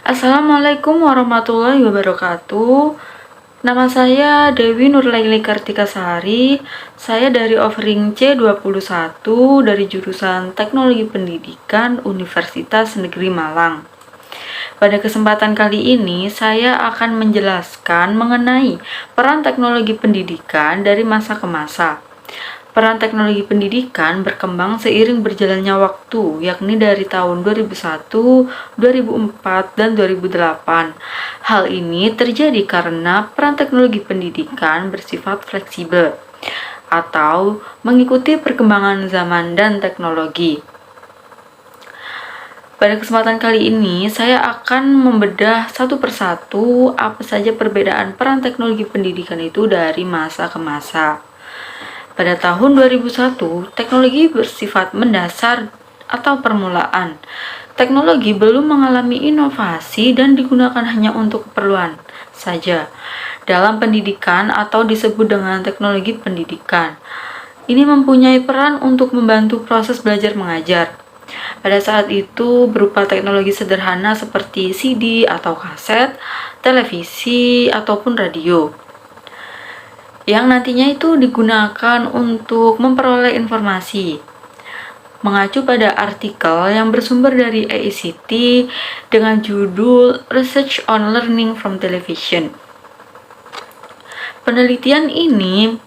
Assalamualaikum warahmatullahi wabarakatuh. Nama saya Dewi Nurlaili Kartikasari. Saya dari offering C21 dari jurusan Teknologi Pendidikan Universitas Negeri Malang. Pada kesempatan kali ini, saya akan menjelaskan mengenai peran teknologi pendidikan dari masa ke masa. Peran teknologi pendidikan berkembang seiring berjalannya waktu, yakni dari tahun 2001, 2004, dan 2008. Hal ini terjadi karena peran teknologi pendidikan bersifat fleksibel atau mengikuti perkembangan zaman dan teknologi. Pada kesempatan kali ini, saya akan membedah satu persatu apa saja perbedaan peran teknologi pendidikan itu dari masa ke masa. Pada tahun 2001, teknologi bersifat mendasar atau permulaan. Teknologi belum mengalami inovasi dan digunakan hanya untuk keperluan saja dalam pendidikan atau disebut dengan teknologi pendidikan. Ini mempunyai peran untuk membantu proses belajar mengajar. Pada saat itu berupa teknologi sederhana seperti CD atau kaset, televisi, ataupun radio, yang nantinya itu digunakan untuk memperoleh informasi. Mengacu pada artikel yang bersumber dari AICT dengan judul Research on Learning from Television. Penelitian ini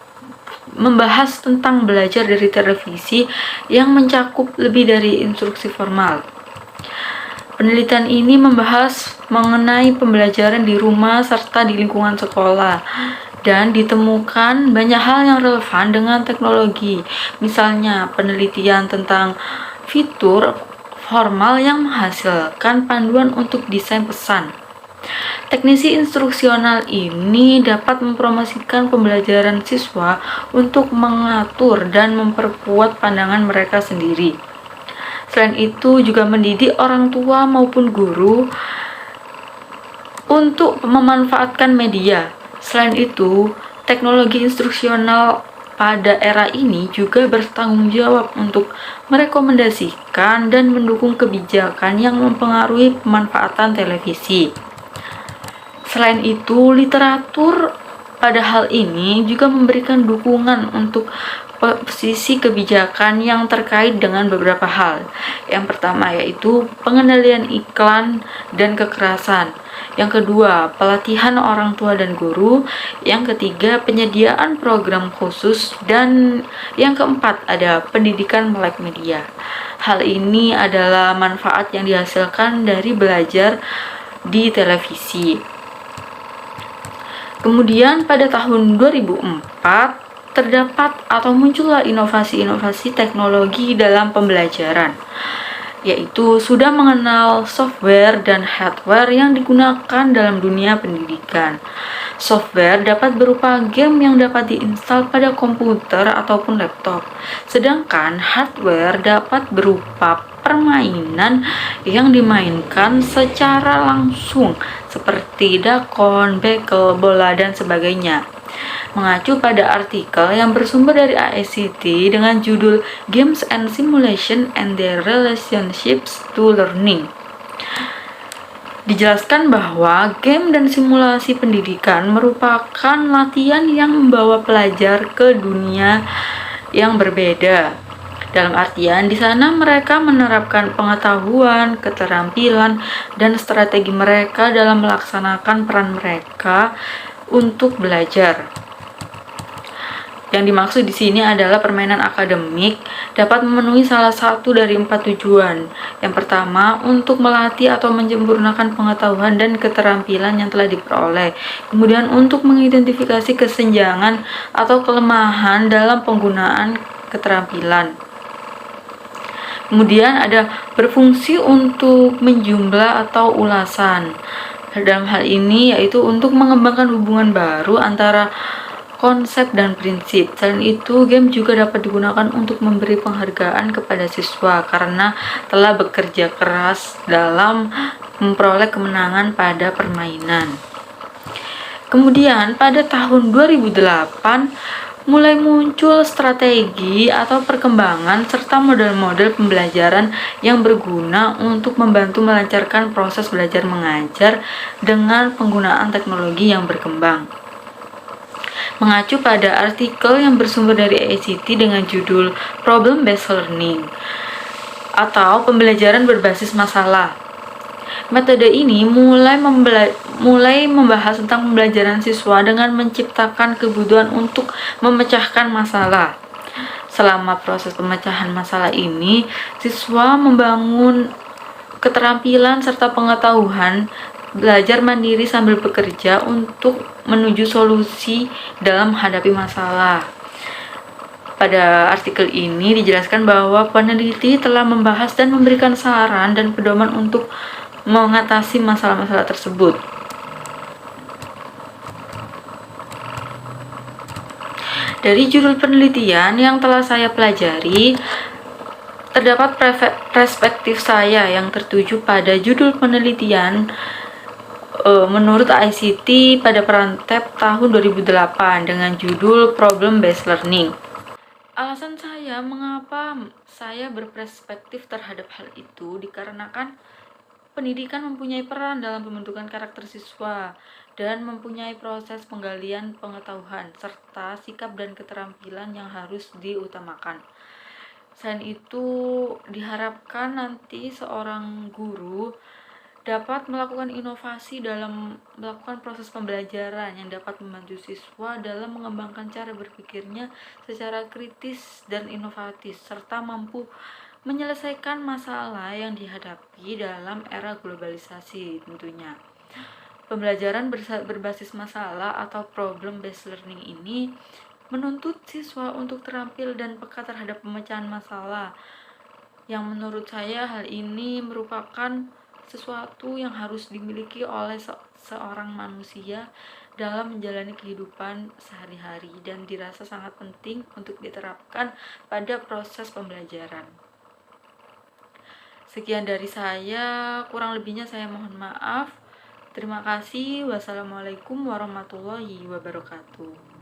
membahas tentang belajar dari televisi yang mencakup lebih dari instruksi formal. Penelitian ini membahas mengenai pembelajaran di rumah serta di lingkungan sekolah, dan ditemukan banyak hal yang relevan dengan teknologi. Misalnya, penelitian tentang fitur formal yang menghasilkan panduan untuk desain pesan. Teknisi instruksional ini dapat mempromosikan pembelajaran siswa untuk mengatur dan memperkuat pandangan mereka sendiri. Selain itu, juga mendidik orang tua maupun guru untuk memanfaatkan media. Selain itu, teknologi instruksional pada era ini juga bertanggung jawab untuk merekomendasikan dan mendukung kebijakan yang mempengaruhi pemanfaatan televisi. Selain itu, literatur pada hal ini juga memberikan dukungan untuk posisi kebijakan yang terkait dengan beberapa hal. Yang pertama yaitu pengendalian iklan dan kekerasan. Yang kedua, pelatihan orang tua dan guru. Yang ketiga, penyediaan program khusus. Dan yang keempat, ada pendidikan melek media. Hal ini adalah manfaat yang dihasilkan dari belajar di televisi. Kemudian pada tahun 2004, terdapat atau muncullah inovasi-inovasi teknologi dalam pembelajaran, yaitu sudah mengenal software dan hardware yang digunakan dalam dunia pendidikan. Software dapat berupa game yang dapat diinstal pada komputer ataupun laptop, sedangkan hardware dapat berupa permainan yang dimainkan secara langsung seperti dakon, bekel, bola, dan sebagainya. Mengacu pada artikel yang bersumber dari AICT dengan judul Games and Simulation and Their Relationships to Learning. Dijelaskan bahwa game dan simulasi pendidikan merupakan latihan yang membawa pelajar ke dunia yang berbeda. Dalam artian, di sana mereka menerapkan pengetahuan, keterampilan, dan strategi mereka dalam melaksanakan peran mereka untuk belajar. Yang dimaksud di sini adalah permainan akademik dapat memenuhi salah satu dari 4 tujuan. Yang pertama, untuk melatih atau menyempurnakan pengetahuan dan keterampilan yang telah diperoleh. Kemudian untuk mengidentifikasi kesenjangan atau kelemahan dalam penggunaan keterampilan. Kemudian ada berfungsi untuk menjumlah atau ulasan. Dalam hal ini yaitu untuk mengembangkan hubungan baru antara konsep dan prinsip. Selain itu, game juga dapat digunakan untuk memberi penghargaan kepada siswa karena telah bekerja keras dalam memperoleh kemenangan pada permainan. Kemudian pada tahun 2008 mulai muncul strategi atau perkembangan serta model-model pembelajaran yang berguna untuk membantu melancarkan proses belajar mengajar dengan penggunaan teknologi yang berkembang. Mengacu pada artikel yang bersumber dari ICT dengan judul Problem Based Learning atau pembelajaran berbasis masalah. Metode ini mulai membahas tentang pembelajaran siswa dengan menciptakan kebutuhan untuk memecahkan masalah. Selama proses pemecahan masalah ini, siswa membangun keterampilan serta pengetahuan belajar mandiri sambil bekerja untuk menuju solusi dalam menghadapi masalah. Pada artikel ini dijelaskan bahwa peneliti telah membahas dan memberikan saran dan pedoman untuk mengatasi masalah-masalah tersebut. Dari judul penelitian yang telah saya pelajari, terdapat perspektif saya yang tertuju pada judul penelitian menurut ICT pada Perantep tahun 2008 dengan judul Problem Based Learning. Alasan saya mengapa saya berperspektif terhadap hal itu dikarenakan pendidikan mempunyai peran dalam pembentukan karakter siswa dan mempunyai proses penggalian pengetahuan serta sikap dan keterampilan yang harus diutamakan. Selain itu, diharapkan nanti seorang guru dapat melakukan inovasi dalam melakukan proses pembelajaran yang dapat membantu siswa dalam mengembangkan cara berpikirnya secara kritis dan inovatif serta mampu menyelesaikan masalah yang dihadapi dalam era globalisasi tentunya. Pembelajaran berbasis masalah atau problem based learning ini menuntut siswa untuk terampil dan peka terhadap pemecahan masalah. Yang menurut saya hal ini merupakan sesuatu yang harus dimiliki oleh seorang manusia dalam menjalani kehidupan sehari-hari dan dirasa sangat penting untuk diterapkan pada proses pembelajaran. Sekian dari saya, kurang lebihnya saya mohon maaf. Terima kasih. Wassalamualaikum warahmatullahi wabarakatuh.